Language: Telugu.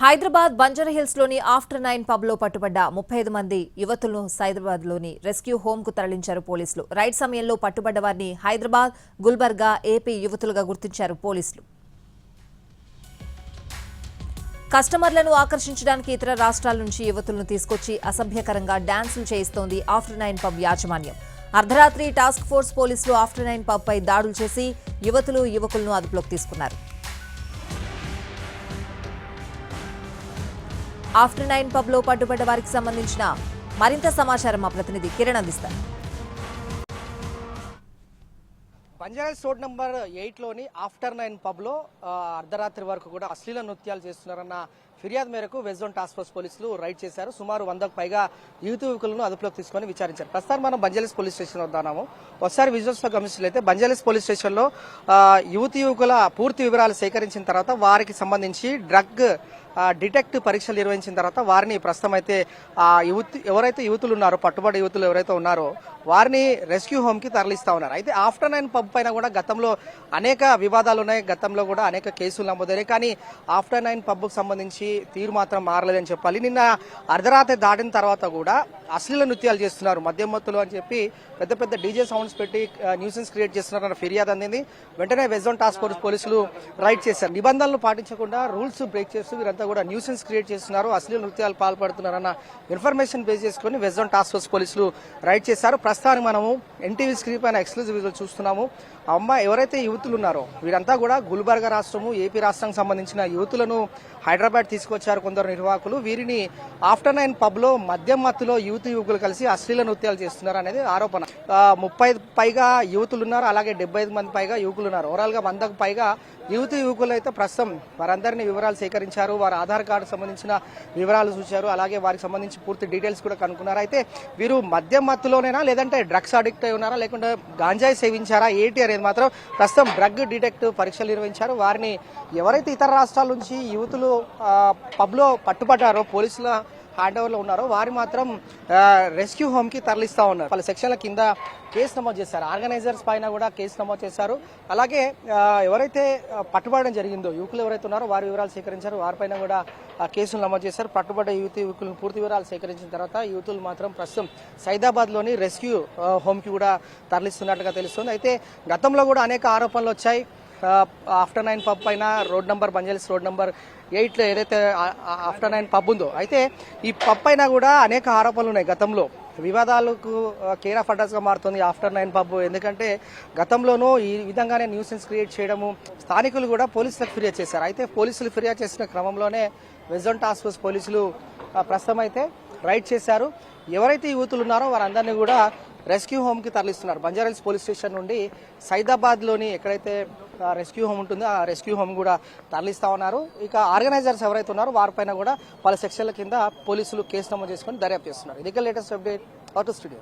హైదరాబాద్ బంజారాహిల్స్ లోని ఆఫ్టర్ 9 పబ్ లో పట్టుబడ్డ 35 మంది యువతులను హైదరాబాద్ లోని రెస్క్యూ హోమ్ కు తరలించారు పోలీసులు. రైడ్ సమయంలో పట్టుబడ్డ వారిని హైదరాబాద్, గుల్బర్గా, ఏపీ యువతులుగా గుర్తించారు పోలీసులు. కస్టమర్లను ఆకర్షించడానికి ఇతర రాష్ట్రాల నుంచి యువతులను తీసుకొచ్చి అసభ్యకరంగా డాన్సులు చేయిస్తోంది ఆఫ్టర్ 9 పబ్ యాజమాన్యం. అర్ధరాత్రి టాస్క్ ఫోర్స్ పోలీసులు ఆఫ్టర్ 9 పబ్ పై దాడులు చేసి యువకులను అదుపులోకి తీసుకున్నారు. ఆఫ్టర్ 9 పబ్ లో పట్టుబడ్డ వారికి సంబంధించిన మరింత సమాచారం మా ప్రతినిధి కిరణ్ అందిస్తారు. బంజారాహిల్స్ రోడ్ నెంబర్ 8లోని ఆఫ్టర్ 9 పబ్ లో అర్ధరాత్రి వరకు కూడా అశ్లీల నృత్యాలు చేస్తున్నారన్న ఫిర్యాదు మేరకు వెస్ట్ జోన్ టాస్క్ ఫోర్స్ పోలీసులు రైడ్ చేశారు. సుమారు 100కు పైగా యువకులను అదుపులోకి తీసుకొని విచారించారు. ప్రస్తుతం మనం బంజారాహిల్స్ పోలీస్ స్టేషన్ వద్ద ఉన్నాము. ఒకసారి విజువల్స్ లో గమనించినట్లయితే బంజారాహిల్స్ పోలీస్ స్టేషన్ లో యువకుల పూర్తి వివరాలు సేకరించిన తర్వాత వారికి సంబంధించి డ్రగ్ డిటెక్టివ్ పరీక్షలు నిర్వహించిన తర్వాత వారిని ప్రస్తుతం అయితే ఎవరైతే యువతులు ఉన్నారో, పట్టుబడి యువతులు ఎవరైతే ఉన్నారో వారిని రెస్క్యూ హోమ్ కి తరలిస్తా ఉన్నారు. అయితే ఆఫ్టర్ 9 పబ్ పైన కూడా గతంలో అనేక వివాదాలు ఉన్నాయి, గతంలో కూడా అనేక కేసులు నమోదయ్యాయి. కానీ ఆఫ్టర్ 9 పబ్ కు సంబంధించి తీరు మాత్రం మారలేదని చెప్పాలి. నిన్న అర్ధరాత్రి దాటిన తర్వాత కూడా అశ్లీల నృత్యాలు చేస్తున్నారు, మద్యం మత్తులు అని చెప్పి పెద్ద పెద్ద డీజే సౌండ్స్ పెట్టి న్యూసెన్స్ క్రియేట్ చేస్తున్నారన్న ఫిర్యాదు అందింది. వెంటనే వెస్ట్ జోన్ టాస్క్ ఫోర్స్ పోలీసులు రైడ్ చేశారు. నిబంధనలు పాటించకుండా రూల్స్ బ్రేక్ చేస్తూ వీరంతా కూడా న్యూసెన్స్ క్రియేట్ చేస్తున్నారు, అశ్లీల నృత్యాలు పాల్పడుతున్నారన్న ఇన్ఫర్మేషన్ బేస్ చేసుకుని వెస్ట్ జోన్ టాస్క్ ఫోర్స్ పోలీసులు రైడ్ చేశారు. ప్రస్తుతానికి మనము ఎన్టీవీ స్క్రీన్ పైన ఎక్స్క్లూజివ్ విజువల్ చూస్తున్నాము. ఎవరైతే యువతులు ఉన్నారో వీరంతా కూడా గుల్బర్గా రాష్ట్రము, ఏపీ రాష్ట్రానికి సంబంధించిన యువతులను హైదరాబాద్ తీసుకొచ్చారు కొందరు నిర్వాహకులు. వీరిని ఆఫ్టర్ 9 పబ్ లో మద్యం మత్తులో యువకులు కలిసి అశ్లీల నృత్యాలు చేస్తున్నారు అనేది ఆరోపణ. 30 పైగా యువతులు ఉన్నారు, అలాగే 75 మంది పైగా యువకులు ఉన్నారు. ఓవరాల్ గా 100కు పైగా యువకులు అయితే ప్రస్తుతం వారందరినీ వివరాలు సేకరించారు, వారి ఆధార్ కార్డు సంబంధించిన వివరాలు చూశారు, అలాగే వారికి సంబంధించి పూర్తి డీటెయిల్స్ కూడా కనుక్కున్నారు. అయితే వీరు మద్యం మత్తులోనేనా లేదంటే డ్రగ్స్ అడిక్ట్ అయి ఉన్నారా లేకుంటే గాంజాయి సేవించారా ఏంటి అనేది మాత్రం ప్రస్తుతం డ్రగ్ డిటెక్టివ్ పరీక్షలు నిర్వహించారు. వారిని ఎవరైతే ఇతర రాష్ట్రాల నుంచి యువతులు పబ్ లో పట్టుబడ్డారో, పోలీసుల హ్యాండ్ ఓవర్ లో ఉన్నారో వారి మాత్రం రెస్క్యూ హోమ్ కి తరలిస్తా ఉన్నారు. పలు సెక్షన్ల కింద కేసు నమోదు చేశారు. ఆర్గనైజర్స్ పైన కూడా కేసు నమోదు చేశారు. అలాగే ఎవరైతే పట్టుబడడం జరిగిందో, యువకులు ఎవరైతే ఉన్నారో వారి వివరాలు సేకరించారు, వారిపైన కూడా కేసులు నమోదు చేశారు. పట్టుబడ్డ యువకులను పూర్తి వివరాలు సేకరించిన తర్వాత యువతులు మాత్రం ప్రస్తుతం సైదాబాద్ లోని రెస్క్యూ హోమ్ కి కూడా తరలిస్తున్నట్టుగా తెలుస్తుంది. అయితే గతంలో కూడా అనేక ఆరోపణలు వచ్చాయి. ఆఫ్టర్ 9 పబ్ పైన బంజారాహిల్స్ రోడ్ నెంబర్ 8లో ఏదైతే ఆఫ్టర్ 9 పబ్ ఉందో, అయితే ఈ పబ్ పైన కూడా అనేక ఆరోపణలు ఉన్నాయి. గతంలో వివాదాలకు కేర్ ఆఫ్ అడ్రస్ గా మారుతుంది ఆఫ్టర్ 9 పబ్. ఎందుకంటే గతంలోనూ ఈ విధంగానే న్యూసెన్స్ క్రియేట్ చేయడము, స్థానికులు కూడా పోలీసులకు ఫిర్యాదు చేశారు. అయితే పోలీసులు ఫిర్యాదు చేసిన క్రమంలోనే వెస్ట్ జోన్ టాస్క్ ఫోర్స్ పోలీసులు ప్రస్తుతం అయితే రైడ్ చేశారు. ఎవరైతే యువతులు ఉన్నారో వారందరినీ కూడా రెస్క్యూ హోమ్ కి తరలిస్తున్నారు. బంజారాహిల్స్ పోలీస్ స్టేషన్ నుండి సైదాబాద్ లోని ఎక్కడైతే రెస్క్యూ హోమ్ ఉంటుందో ఆ రెస్క్యూ హోమ్ కూడా తరలిస్తా ఉన్నారు. ఇక ఆర్గనైజర్స్ ఎవరైతే ఉన్నారో వారిపైన కూడా పలు సెక్షన్ల కింద పోలీసులు కేసు నమోదు చేసుకుని దర్యాప్తు చేస్తున్నారు. ఇది లేటెస్ట్ అప్డేట్. Out studio.